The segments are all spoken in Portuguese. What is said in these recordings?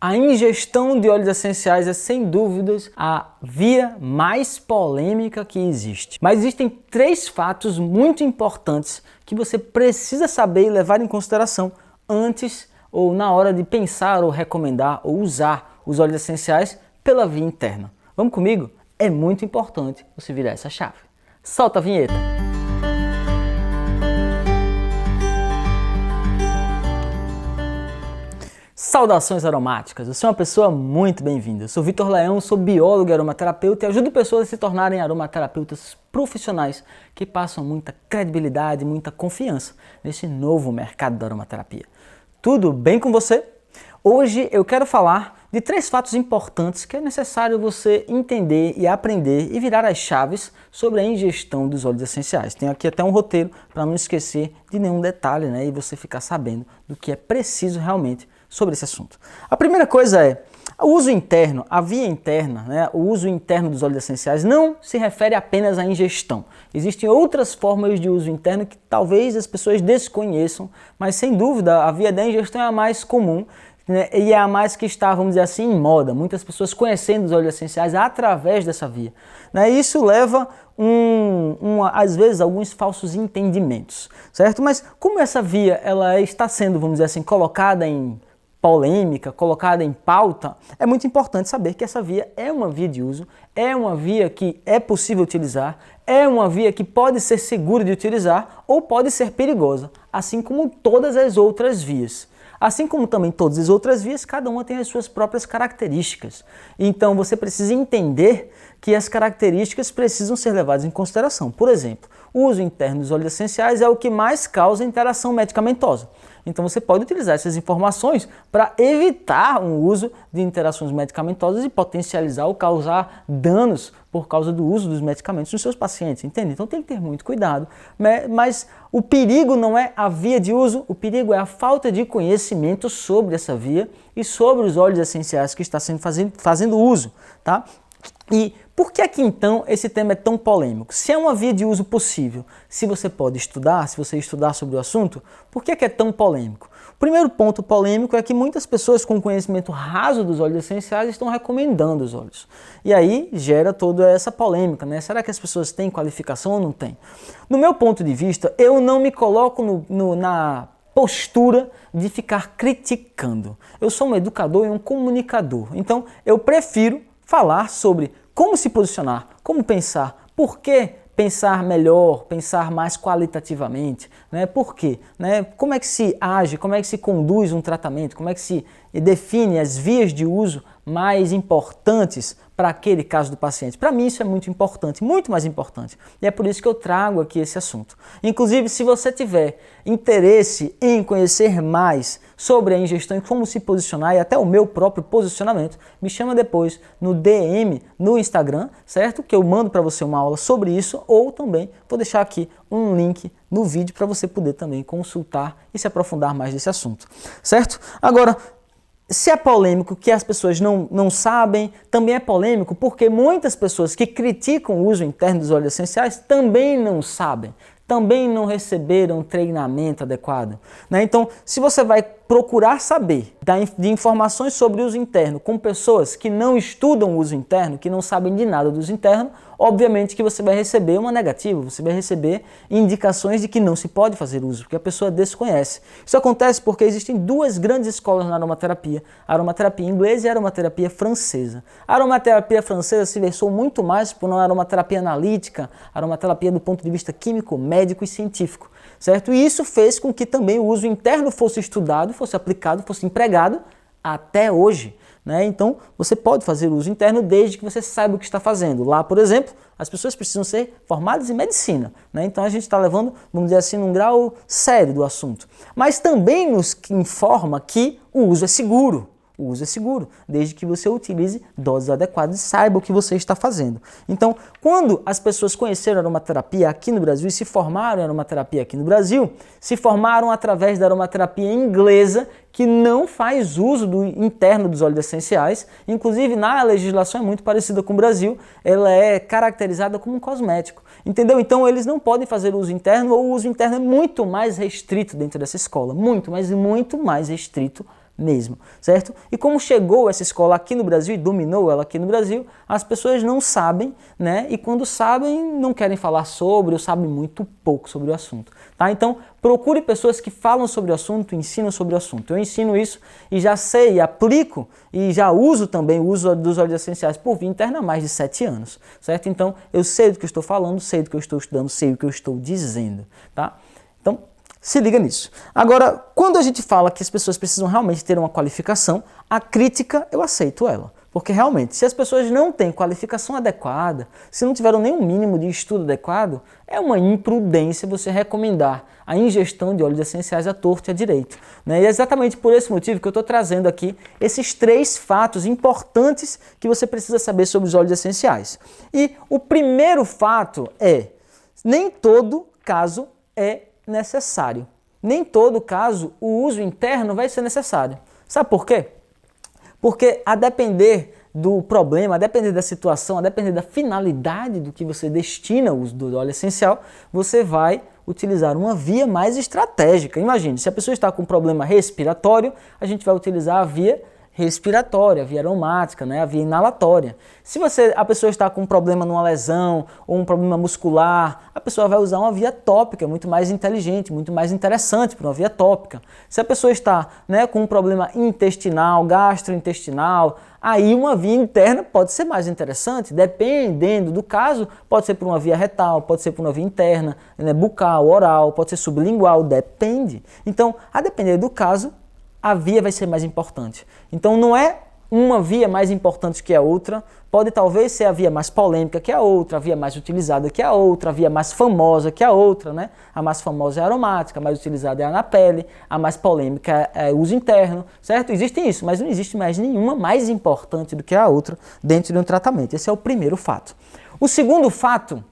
A ingestão de óleos essenciais é, sem dúvidas, a via mais polêmica que existe. Mas existem 3 fatos muito importantes que você precisa saber e levar em consideração antes ou na hora de pensar ou recomendar ou usar os óleos essenciais pela via interna. Vamos comigo? É muito importante você virar essa chave. Solta a vinheta! Saudações aromáticas, eu sou uma pessoa muito bem-vinda. Eu sou Vitor Leão, sou biólogo e aromaterapeuta e ajudo pessoas a se tornarem aromaterapeutas profissionais que passam muita credibilidade e muita confiança nesse novo mercado da aromaterapia. Tudo bem com você? Hoje eu quero falar de 3 fatos importantes que é necessário você entender e aprender e virar as chaves sobre a ingestão dos óleos essenciais. Tenho aqui até um roteiro para não esquecer de nenhum detalhe, e você ficar sabendo do que é preciso realmente sobre esse assunto. A primeira coisa é, o uso interno, a via interna, o uso interno dos óleos essenciais não se refere apenas à ingestão. Existem outras formas de uso interno que talvez as pessoas desconheçam, mas sem dúvida a via da ingestão é a mais comum, e é a mais que está, vamos dizer assim, em moda. Muitas pessoas conhecendo os óleos essenciais através dessa via. Isso leva, às vezes, alguns falsos entendimentos, certo? Mas como essa via ela está sendo, vamos dizer assim, colocada em polêmica, colocada em pauta, é muito importante saber que essa via é uma via de uso, é uma via que é possível utilizar, é uma via que pode ser segura de utilizar ou pode ser perigosa, assim como todas as outras vias. Assim como também todas as outras vias, cada uma tem as suas próprias características. Então você precisa entender que as características precisam ser levadas em consideração. Por exemplo, o uso interno dos óleos essenciais é o que mais causa interação medicamentosa. Então você pode utilizar essas informações para evitar um uso de interações medicamentosas e potencializar ou causar danos por causa do uso dos medicamentos nos seus pacientes, entende? Então tem que ter muito cuidado, mas o perigo não é a via de uso, o perigo é a falta de conhecimento sobre essa via e sobre os óleos essenciais que está sendo fazendo uso, tá? E por que aqui então esse tema é tão polêmico? Se é uma via de uso possível, se você pode estudar, se você estudar sobre o assunto, por que é tão polêmico? O primeiro ponto polêmico é que muitas pessoas com conhecimento raso dos óleos essenciais estão recomendando os óleos. E aí gera toda essa polêmica, Será que as pessoas têm qualificação ou não têm? No meu ponto de vista, eu não me coloco na postura de ficar criticando. Eu sou um educador e um comunicador, então eu prefiro falar sobre como se posicionar, como pensar, por que pensar melhor, pensar mais qualitativamente, por quê? Como é que se age, como é que se conduz um tratamento, como é que se define as vias de uso mais importantes para aquele caso do paciente. Para mim isso é muito importante, muito mais importante. E é por isso que eu trago aqui esse assunto. Inclusive, se você tiver interesse em conhecer mais sobre a ingestão e como se posicionar e até o meu próprio posicionamento, me chama depois no DM no Instagram, certo? Que eu mando para você uma aula sobre isso, ou também vou deixar aqui um link no vídeo para você poder também consultar e se aprofundar mais nesse assunto, certo? Agora, se é polêmico que as pessoas não sabem, também é polêmico porque muitas pessoas que criticam o uso interno dos óleos essenciais também não sabem, também não receberam treinamento adequado. Então, se você vai procurar saber de informações sobre o uso interno com pessoas que não estudam o uso interno, que não sabem de nada do uso interno, obviamente que você vai receber uma negativa, você vai receber indicações de que não se pode fazer uso, porque a pessoa desconhece. Isso acontece porque existem 2 grandes escolas na aromaterapia, a aromaterapia inglesa e a aromaterapia francesa. A aromaterapia francesa se versou muito mais por uma aromaterapia analítica, aromaterapia do ponto de vista químico, médico e científico, certo? E isso fez com que também o uso interno fosse estudado, fosse aplicado, fosse empregado até hoje. Então, você pode fazer uso interno desde que você saiba o que está fazendo. Lá, por exemplo, as pessoas precisam ser formadas em medicina. Então, a gente está levando, vamos dizer assim, num grau sério do assunto. Mas também nos informa que o uso é seguro. O uso é seguro, desde que você utilize doses adequadas e saiba o que você está fazendo. Então, quando as pessoas conheceram a aromaterapia aqui no Brasil e se formaram em aromaterapia aqui no Brasil, se formaram através da aromaterapia inglesa, que não faz uso do interno dos óleos essenciais. Inclusive, na legislação é muito parecida com o Brasil, ela é caracterizada como um cosmético. Entendeu? Então, eles não podem fazer uso interno, ou o uso interno é muito mais restrito dentro dessa escola. Muito mais restrito mesmo, certo? E como chegou essa escola aqui no Brasil e dominou ela aqui no Brasil, as pessoas não sabem, né? E quando sabem, não querem falar sobre ou sabem muito pouco sobre o assunto, tá? Então, procure pessoas que falam sobre o assunto, ensinam sobre o assunto. Eu ensino isso e já sei, aplico e já uso também o uso dos óleos essenciais por via interna há mais de 7 anos, certo? Então, eu sei do que eu estou falando, sei do que eu estou estudando, sei o que eu estou dizendo, tá? Então, se liga nisso. Agora, quando a gente fala que as pessoas precisam realmente ter uma qualificação, a crítica eu aceito ela. Porque realmente, se as pessoas não têm qualificação adequada, se não tiveram nenhum mínimo de estudo adequado, é uma imprudência você recomendar a ingestão de óleos essenciais à torto e à direito, né? E é exatamente por esse motivo que eu estou trazendo aqui esses 3 fatos importantes que você precisa saber sobre os óleos essenciais. E o primeiro fato é, nem todo caso é necessário. Nem todo caso o uso interno vai ser necessário. Sabe por quê? Porque a depender do problema, a depender da situação, a depender da finalidade do que você destina o uso do óleo essencial, você vai utilizar uma via mais estratégica. Imagine, se a pessoa está com um problema respiratório, a gente vai utilizar a via respiratória, a via aromática, né, a via inalatória. Se a pessoa está com um problema numa lesão ou um problema muscular, a pessoa vai usar uma via tópica, muito mais inteligente, muito mais interessante para uma via tópica. Se a pessoa está, né, com um problema intestinal, gastrointestinal, aí uma via interna pode ser mais interessante, dependendo do caso, pode ser por uma via retal, pode ser por uma via interna, né, bucal, oral, pode ser sublingual, depende. Então, a depender do caso, a via vai ser mais importante. Então não é uma via mais importante que a outra, pode talvez ser a via mais polêmica que a outra, a via mais utilizada que a outra, a via mais famosa que a outra, né? A mais famosa é a aromática, a mais utilizada é a na pele, a mais polêmica é o uso interno, certo? Existe isso, mas não existe mais nenhuma mais importante do que a outra dentro de um tratamento. Esse é o primeiro fato. O segundo fato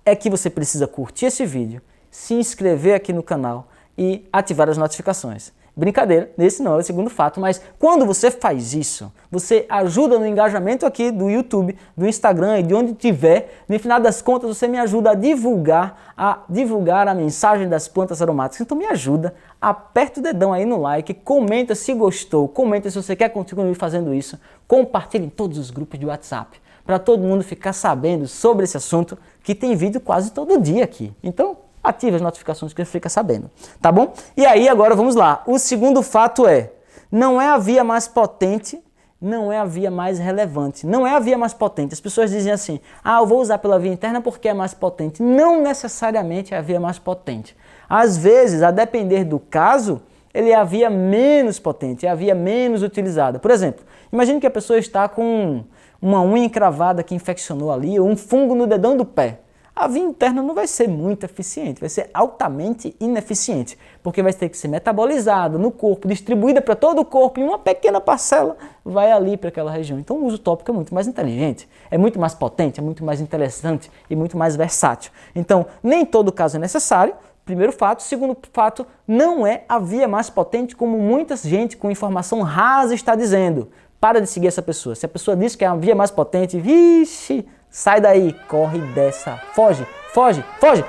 é que você precisa curtir esse vídeo, se inscrever aqui no canal e ativar as notificações. Brincadeira, esse não é o segundo fato, mas quando você faz isso, você ajuda no engajamento aqui do YouTube, do Instagram e de onde tiver. No final das contas, você me ajuda a divulgar a mensagem das plantas aromáticas. Então me ajuda, aperta o dedão aí no like, comenta se gostou, comenta se você quer continuar fazendo isso, compartilhe em todos os grupos de WhatsApp, para todo mundo ficar sabendo sobre esse assunto, que tem vídeo quase todo dia aqui. Então, ative as notificações que você fica sabendo, tá bom? E aí, agora vamos lá. O segundo fato é, não é a via mais potente, não é a via mais relevante, não é a via mais potente. As pessoas dizem assim, eu vou usar pela via interna porque é mais potente. Não necessariamente é a via mais potente. Às vezes, a depender do caso, ele é a via menos potente, é a via menos utilizada. Por exemplo, imagine que a pessoa está com uma unha encravada que infeccionou ali, ou um fungo no dedão do pé. A via interna não vai ser muito eficiente, vai ser altamente ineficiente, porque vai ter que ser metabolizada no corpo, distribuída para todo o corpo e uma pequena parcela vai ali para aquela região. Então o uso tópico é muito mais inteligente, é muito mais potente, é muito mais interessante e muito mais versátil. Então nem todo caso é necessário, primeiro fato. Segundo fato, não é a via mais potente como muita gente com informação rasa está dizendo. Para de seguir essa pessoa. Se a pessoa diz que é a via mais potente, vixe, sai daí, corre dessa, foge, foge, foge.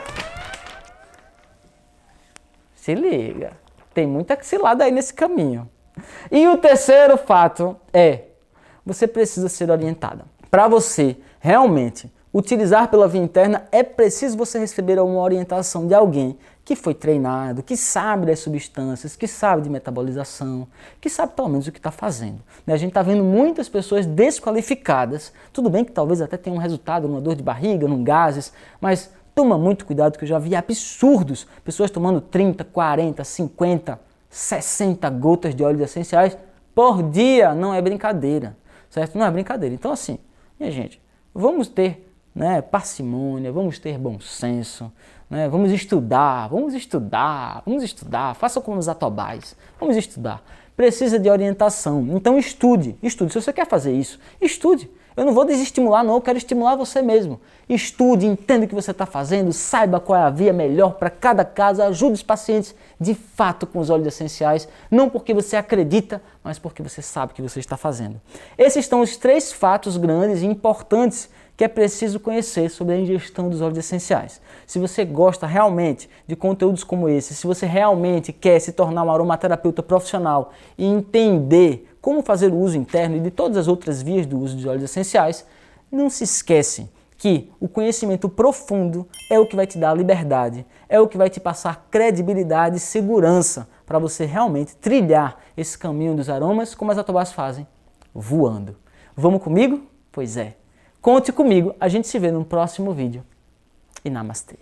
Se liga, tem muita cilada aí nesse caminho. E o terceiro fato é, você precisa ser orientada. Para você realmente utilizar pela via interna, é preciso você receber uma orientação de alguém que foi treinado, que sabe das substâncias, que sabe de metabolização, que sabe pelo menos o que está fazendo. A gente está vendo muitas pessoas desqualificadas, tudo bem que talvez até tenha um resultado numa dor de barriga, num gases, mas toma muito cuidado que eu já vi absurdos, pessoas tomando 30, 40, 50, 60 gotas de óleos essenciais por dia, não é brincadeira, certo? Não é brincadeira. Então assim, minha gente, vamos ter parcimônia, vamos ter bom senso, vamos estudar, faça como os atobais, vamos estudar. Precisa de orientação, então estude. Se você quer fazer isso, estude. Eu não vou desestimular não, eu quero estimular você mesmo. Estude, entenda o que você está fazendo, saiba qual é a via melhor para cada caso, ajude os pacientes de fato com os óleos essenciais, não porque você acredita, mas porque você sabe o que você está fazendo. Esses são os 3 fatos grandes e importantes que é preciso conhecer sobre a ingestão dos óleos essenciais. Se você gosta realmente de conteúdos como esse, se você realmente quer se tornar um aromaterapeuta profissional e entender como fazer o uso interno e de todas as outras vias do uso de óleos essenciais, não se esquece que o conhecimento profundo é o que vai te dar liberdade, é o que vai te passar credibilidade e segurança para você realmente trilhar esse caminho dos aromas como as jatobás fazem, voando. Vamos comigo? Pois é. Conte comigo, a gente se vê no próximo vídeo. E namastê.